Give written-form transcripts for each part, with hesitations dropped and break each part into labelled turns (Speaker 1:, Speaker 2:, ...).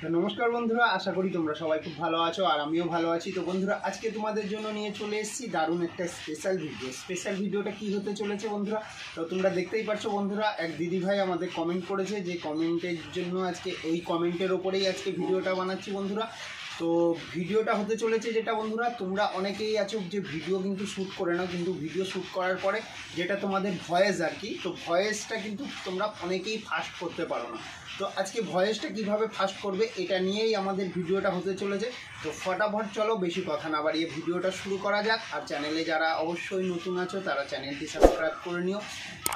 Speaker 1: তো নমস্কার বন্ধুরা, আশা করি তোমরা সবাই খুব ভালো আছো আর আমিও ভালো আছি। তো বন্ধুরা, আজকে তোমাদের জন্য নিয়ে চলে এসেছি দারুণ একটা স্পেশাল ভিডিওটা কি হতে চলেছে বন্ধুরা, তো তোমরা দেখতেই পাচ্ছ বন্ধুরা। এক দিদিভাই আমাদের কমেন্ট করেছে, যে কমেন্টের জন্য আজকে ওই কমেন্টের ওপরেই আজকে ভিডিওটা বানাচ্ছি বন্ধুরা। তো ভিডিওটা হতে চলেছে যেটা বন্ধুরা, তোমরা অনেকেই আছো যে ভিডিও কিন্তু শ্যুট করে নাও, কিন্তু ভিডিও শ্যুট করার পরে যেটা তোমাদের ভয়েস আর কি, তো ভয়েসটা কিন্তু তোমরা অনেকেই ফাস্ট করতে পারো না। তো আজকে ভয়েসটা কিভাবে ফাস্ট করবে এটা নিয়েই আমাদের ভিডিওটা হতে চলেছে। তো ফটাফট চলো, বেশি কথা না বাড়িয়ে ভিডিওটা শুরু করা যাক। আর চ্যানেলে যারা অবশ্যই নতুন আছো তারা চ্যানেলটি সাবস্ক্রাইব করে নিও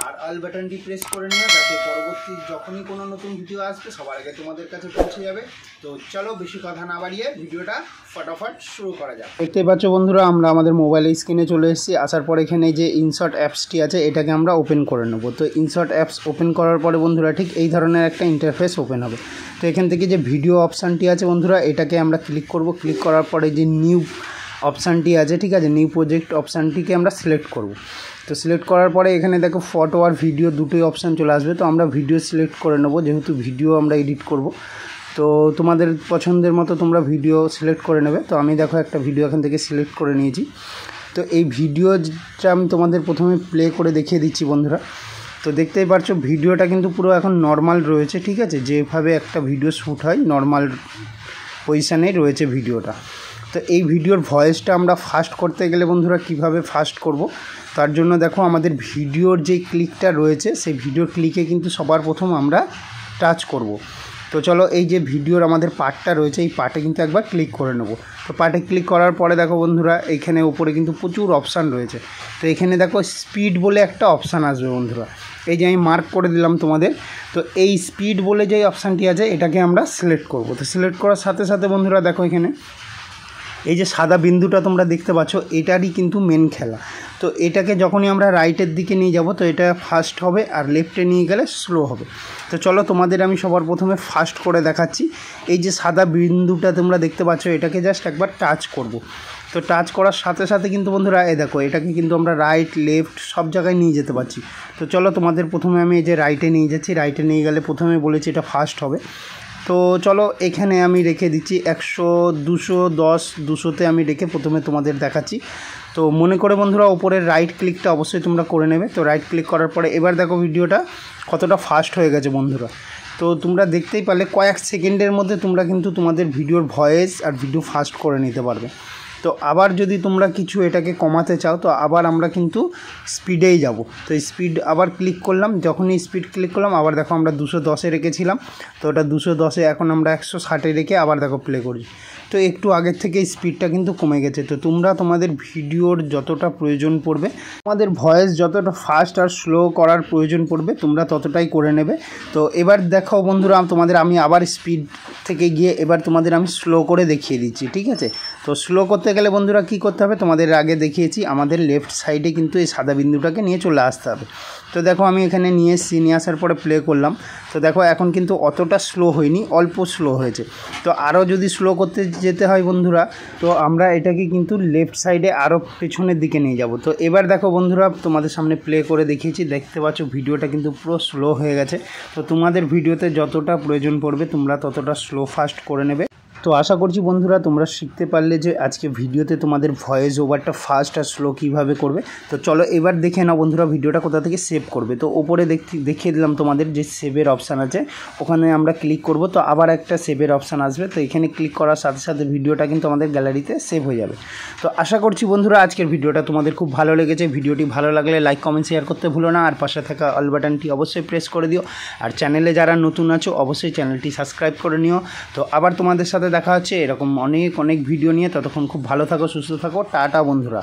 Speaker 1: আর অল বাটনটি প্রেস করে নিও, যাতে পরবর্তী যখনই কোনো নতুন ভিডিও আসবে সবার আগে তোমাদের কাছে পৌঁছে যাবে। তো চলো, বেশি কথা না বাড়িয়ে ভিডিওটা ফটাফট শুরু করা যাক। দেখতেই পাচ্ছ বন্ধুরা, আমরা আমাদের মোবাইলের স্ক্রিনে চলে এসেছি। আসার পর এখানে যে ইনসার্ট অ্যাপসটি আছে এটাকে আমরা ওপেন করে নেব। তো ইনসার্ট অ্যাপস ওপেন করার পরে বন্ধুরা ঠিক এই ধরনের একটা ইন্টারফেস ওপেন হবে। তো এখান থেকে যে ভিডিও অপশানটি আছে বন্ধুরা, এটাকে আমরা ক্লিক করব। ক্লিক করার পরে যে নিউ অপশানটি আছে, ঠিক আছে, নিউ প্রজেক্ট অপশানটিকে আমরা সিলেক্ট করব। তো সিলেক্ট করার পরে এখানে দেখো ফটো আর ভিডিও দুটোই অপশান চলে আসবে। তো আমরা ভিডিও সিলেক্ট করে নেব, যেহেতু ভিডিও আমরা এডিট করব। তো তোমাদের পছন্দের মতো তোমরা ভিডিও সিলেক্ট করে নেবে। তো আমি দেখো একটা ভিডিও এখান থেকে সিলেক্ট করে নিয়েছি। তো এই ভিডিওটা আমি তোমাদের প্রথমে প্লে করে দেখিয়ে দিচ্ছি বন্ধুরা। তো দেখতেই পাচ্ছ ভিডিওটা কিন্তু পুরো এখন নর্মাল রয়েছে, ঠিক আছে, যেভাবে একটা ভিডিও শ্যুট হয় নর্মাল পজিশানেই রয়েছে ভিডিওটা। তো এই ভিডিওর ভয়েসটা আমরা ফাস্ট করতে গেলে বন্ধুরা কিভাবে ফাস্ট করব, তার জন্য দেখো আমাদের ভিডিওর যে ক্লিকটা রয়েছে সেই ভিডিওর ক্লিকে কিন্তু সবার প্রথম আমরা টাচ করব। তো চলো, এই যে ভিডিওর আমাদের পার্টটা রয়েছে এই পার্টে কিন্তু একবার ক্লিক করে নেব। তো পার্টে ক্লিক করার পরে দেখো বন্ধুরা, এইখানে উপরে কিন্তু প্রচুর অপশান রয়েছে। তো এখানে দেখো স্পিড বলে একটা অপশান আসবে বন্ধুরা, এই যে আমি মার্ক করে দিলাম তোমাদের। তো এই স্পিড বলে যে অপশানটি আছে এটাকে আমরা সিলেক্ট করব। তো সিলেক্ট করার সাথে সাথে বন্ধুরা দেখো এখানে এই যে সাদা বিন্দুটা তোমরা দেখতে পাচ্ছ, এটারই কিন্তু মেন খেলা। তো এটাকে যখনই আমরা রাইটের দিকে নিয়ে যাব তো এটা ফাস্ট হবে, আর লেফটে নিয়ে গেলে স্লো হবে। তো চলো, তোমাদের আমি সবার প্রথমে ফাস্ট করে দেখাচ্ছি। এই যে সাদা বিন্দুটা তোমরা দেখতে পাচ্ছ, এটাকে জাস্ট একবার টাচ করব। তো টাচ করার সাথে সাথে কিন্তু বন্ধুরা এই দেখো এটাকে কিন্তু আমরা রাইট লেফট সব জায়গায় নিয়ে যেতে পারছি। তো চলো, তোমাদের প্রথমে আমি এই যে রাইটে নিয়ে যাচ্ছি। রাইটে নিয়ে গেলে প্রথমে বলেছি এটা ফাস্ট হবে। তো চলো, এখানে আমি রেখে দিচ্ছি 100, 200, 10, 200-তে আমি রেখে প্রথমে তোমাদের দেখাচ্ছি। তো মনে করে বন্ধুরা ওপরের রাইট ক্লিকটা অবশ্যই তোমরা করে নেবে। তো রাইট ক্লিক করার পরে এবার দেখো ভিডিওটা কতটা ফাস্ট হয়ে গেছে বন্ধুরা। তো তোমরা দেখতেই পারলে কয়েক সেকেন্ডের মধ্যে তোমরা কিন্তু তোমাদের ভিডিওর ভয়েস আর ভিডিও ফাস্ট করে নিতে পারবে। তো আবার যদি তোমরা কিছু এটাকে কমাতে চাও তো আবার আমরা কিন্তু স্পিডেই যাব। তো স্পিড আবার ক্লিক করলাম, যখনই স্পিড ক্লিক করলাম আবার দেখো আমরা 210-এ রেখেছিলাম, তো ওটা 210-এ এখন আমরা 160-এ রেখে আবার দেখো প্লে করি। তো একটু আগের থেকে স্পিডটা কিন্তু কমে গেছে। তো তোমরা তোমাদের ভিডিওর যতটা প্রয়োজন পড়বে, তোমাদের ভয়েস যতটা ফাস্ট আর স্লো করার প্রয়োজন পড়বে তোমরা ততটাই করে নেবে। তো এবার দেখো বন্ধুরা, তোমাদের আমি আবার স্পিড থেকে গিয়ে এবার তোমাদের আমি স্লো করে দেখিয়ে দিচ্ছি, ঠিক আছে। তো স্লো করতে গেলে বন্ধুরা কী করতে হবে, তোমাদের আগে দেখিয়েছি, আমাদের লেফট সাইডে কিন্তু এই সাদা বিন্দুটাকে নিয়ে চলে আসতে হবে। তো দেখো আমি এখানে নিয়ে এসেছি, নিয়ে আসার পরে প্লে করলাম। তো দেখো এখন কিন্তু অতটা স্লো হয়নি, অল্প স্লো হয়েছে। তো আরও যদি স্লো করতে যেতে হয় বন্ধুরা, তো আমরা এটাকে কিন্তু লেফট সাইডে আরও পেছনের দিকে নিয়ে যাব। তো এবার দেখো বন্ধুরা, তোমাদের সামনে প্লে করে দেখিয়েছি, দেখতে পাচ্ছ ভিডিওটা কিন্তু পুরো স্লো হয়ে গেছে। তো তোমাদের ভিডিওতে যতটা প্রয়োজন পড়বে তোমরা ততটা স্লো ফাস্ট করে নেবে। তো আশা করছি বন্ধুরা তোমরা শিখতে পারলে যে আজকে ভিডিওতে তোমাদের ভয়েস ওভারটা ফাস্ট আর স্লো কীভাবে করবে। তো চলো এবার দেখে নাও বন্ধুরা ভিডিওটা কোথা থেকে সেভ করবে। তো ওপরে দেখিয়ে দিলাম তোমাদের যে সেভের অপশান আছে, ওখানে আমরা ক্লিক করব। তো আবার একটা সেভের অপশান আসবে, তো এখানে ক্লিক করার সাথে সাথে ভিডিওটা কিন্তু আমাদের গ্যালারিতে সেভ হয়ে যাবে। তো আশা করছি বন্ধুরা আজকের ভিডিওটা তোমাদের খুব ভালো লেগেছে। ভিডিওটি ভালো লাগলে লাইক কমেন্ট শেয়ার করতে ভুলো না, আর পাশে থাকা অল বাটনটি অবশ্যই প্রেস করে দিও। আর চ্যানেলে যারা নতুন আছো অবশ্যই চ্যানেলটি সাবস্ক্রাইব করে নিও। তো আবার তোমাদের সাথে দেখা হচ্ছে এরকম অনেক ভিডিও নিয়ে। ততক্ষণ খুব ভালো থাকো, সুস্থ থাকো, টাটা বন্ধুরা।